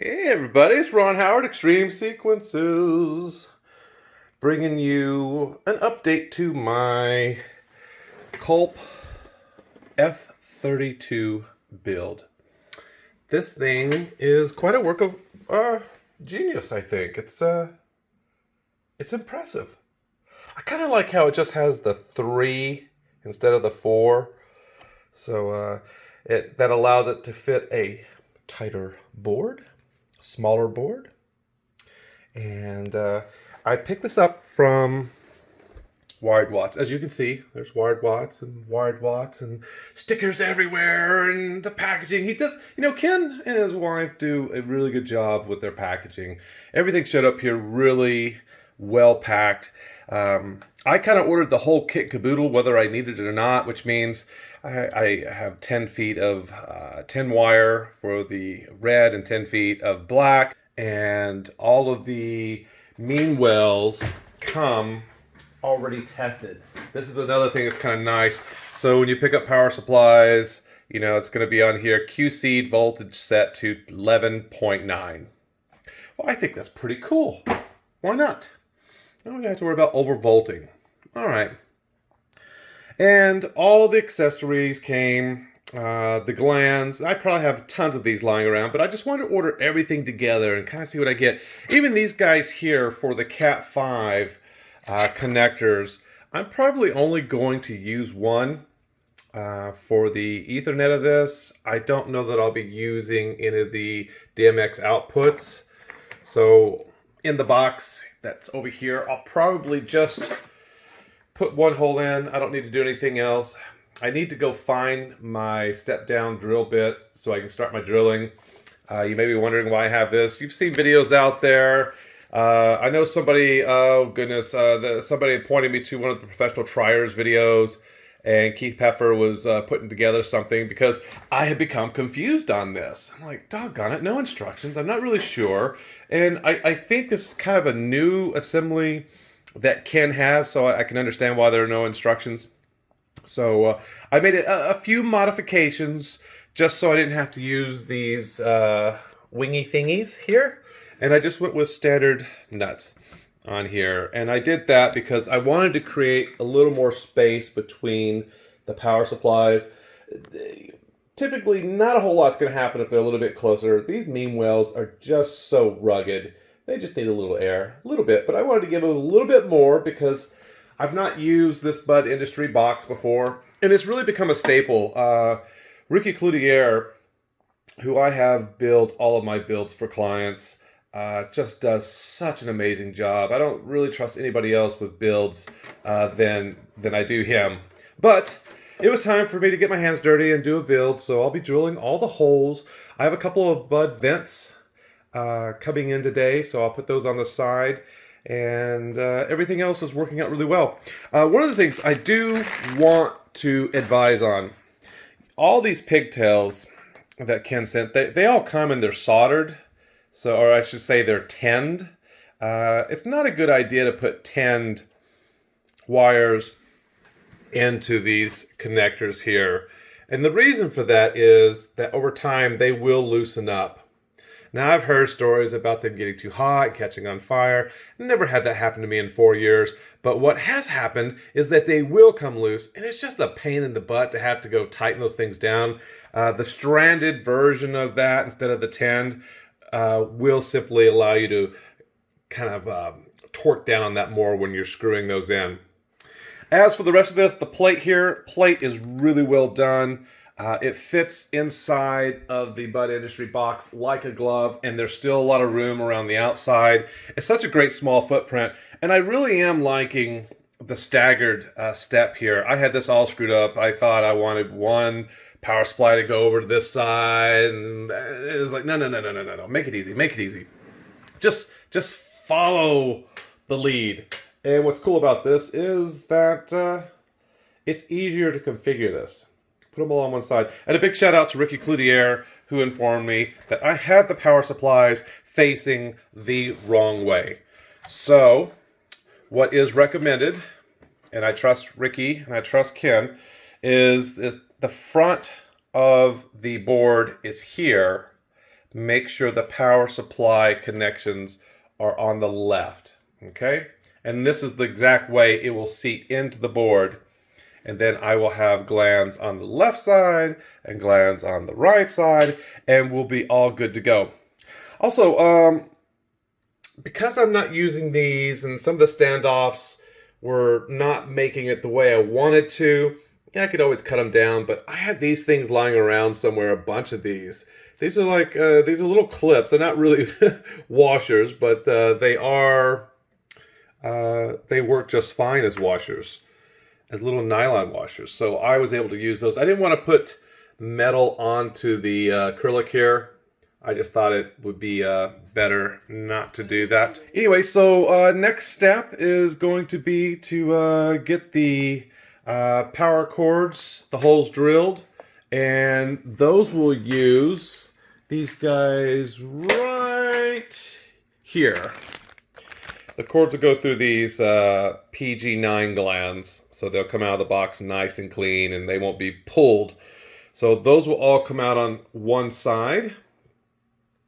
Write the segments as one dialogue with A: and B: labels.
A: Hey everybody, it's Ron Howard, xTreme Sequences, bringing you an update to my Kulp F32 build. This thing is quite a work of genius, I think. It's impressive. I kind of like how it just has the 3 instead of the 4, so that allows it to fit a tighter board. Smaller board, and I picked this up from Wired Watts. As you can see, there's Wired Watts and stickers everywhere, and the packaging. He does, Ken and his wife do a really good job with their packaging. Everything showed up here really well packed. I kind of ordered the whole kit caboodle, whether I needed it or not, which means I have 10 feet of 10 wire for the red and 10 feet of black, and all of the mean wells come already tested. This is another thing that's kind of nice. So when you pick up power supplies, it's going to be on here, QC voltage set to 11.9. Well, I think that's pretty cool. Why not? I don't have to worry about overvolting. All right. And all the accessories came, the glands. I probably have tons of these lying around, but I just wanted to order everything together and kind of see what I get. Even these guys here for the Cat 5 connectors, I'm probably only going to use one for the Ethernet of this. I don't know that I'll be using any of the DMX outputs. So in the box that's over here, I'll probably just put one hole in. I don't need to do anything else. I need to go find my step down drill bit so I can start my drilling. You may be wondering why I have this. You've seen videos out there. I know somebody, oh goodness, somebody pointed me to one of the professional triers videos, and Keith Peffer was putting together something because I had become confused on this. I'm like, doggone it, no instructions. I'm not really sure. And I think this is kind of a new assembly that Ken has, so I can understand why there are no instructions. So I made a few modifications just so I didn't have to use these wingy thingies here. And I just went with standard nuts on here. And I did that because I wanted to create a little more space between the power supplies. Typically, not a whole lot's going to happen if they're a little bit closer. These mean wells are just so rugged. They just need a little air, a little bit. But I wanted to give it a little bit more because I've not used this Bud Industry box before. And it's really become a staple. Ricky Cloutier, who I have built all of my builds for clients, just does such an amazing job. I don't really trust anybody else with builds than I do him. But it was time for me to get my hands dirty and do a build, so I'll be drilling all the holes. I have a couple of Bud vents coming in today, so I'll put those on the side, and everything else is working out really well. One of the things I do want to advise on, all these pigtails that Ken sent, they all come and they're soldered. So, or I should say they're tinned. It's not a good idea to put tinned wires into these connectors here. And the reason for that is that over time they will loosen up. Now, I've heard stories about them getting too hot, catching on fire. Never had that happen to me in 4 years. But what has happened is that they will come loose, and it's just a pain in the butt to have to go tighten those things down. The stranded version of that instead of the tinned will simply allow you to kind of torque down on that more when you're screwing those in. As for the rest of this, the plate is really well done. It fits inside of the Bud Industry box like a glove, and there's still a lot of room around the outside. It's such a great small footprint, and I really am liking the staggered step here. I had this all screwed up. I thought I wanted one power supply to go over to this side, and it was like, no, make it easy. Just follow the lead. And what's cool about this is that it's easier to configure this. Put them all on one side. And a big shout out to Ricky Cloutier, who informed me that I had the power supplies facing the wrong way. So what is recommended, and I trust Ricky and I trust Ken, is the front of the board is here, make sure the power supply connections are on the left, okay? And this is the exact way it will seat into the board. And then I will have glands on the left side and glands on the right side, and we'll be all good to go. Also, because I'm not using these and some of the standoffs were not making it the way I wanted to, yeah, I could always cut them down, but I had these things lying around somewhere, a bunch of these. These are like, these are little clips. They're not really washers, but they work just fine as washers, as little nylon washers. So I was able to use those. I didn't want to put metal onto the acrylic here. I just thought it would be better not to do that. Anyway, so next step is going to be to get the power cords, the holes drilled, and those will use these guys right here. The cords will go through these PG9 glands, so they'll come out of the box nice and clean and they won't be pulled. So those will all come out on one side.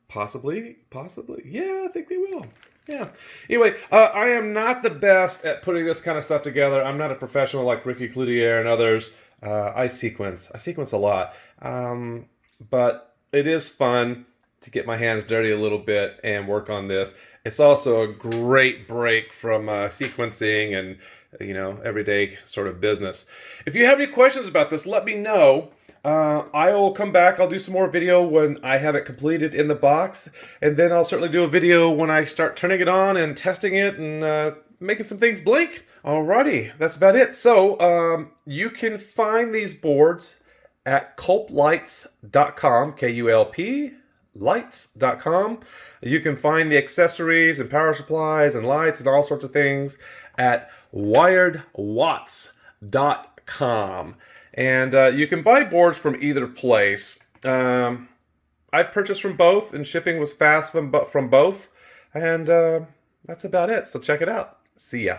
A: Possibly. Yeah, I think they will. Yeah. Anyway, I am not the best at putting this kind of stuff together. I'm not a professional like Ricky Cloutier and others. I sequence a lot. But it is fun to get my hands dirty a little bit and work on this. It's also a great break from sequencing and, you know, everyday sort of business. If you have any questions about this, let me know. I will come back. I'll do some more video when I have it completed in the box. And then I'll certainly do a video when I start turning it on and testing it and making some things blink. Alrighty, that's about it. So you can find these boards at kulplights.com, K-U-L-P, lights.com. You can find the accessories and power supplies and lights and all sorts of things at wiredwatts.com. And you can buy boards from either place. I've purchased from both, and shipping was fast from both. And that's about it. So check it out. See ya.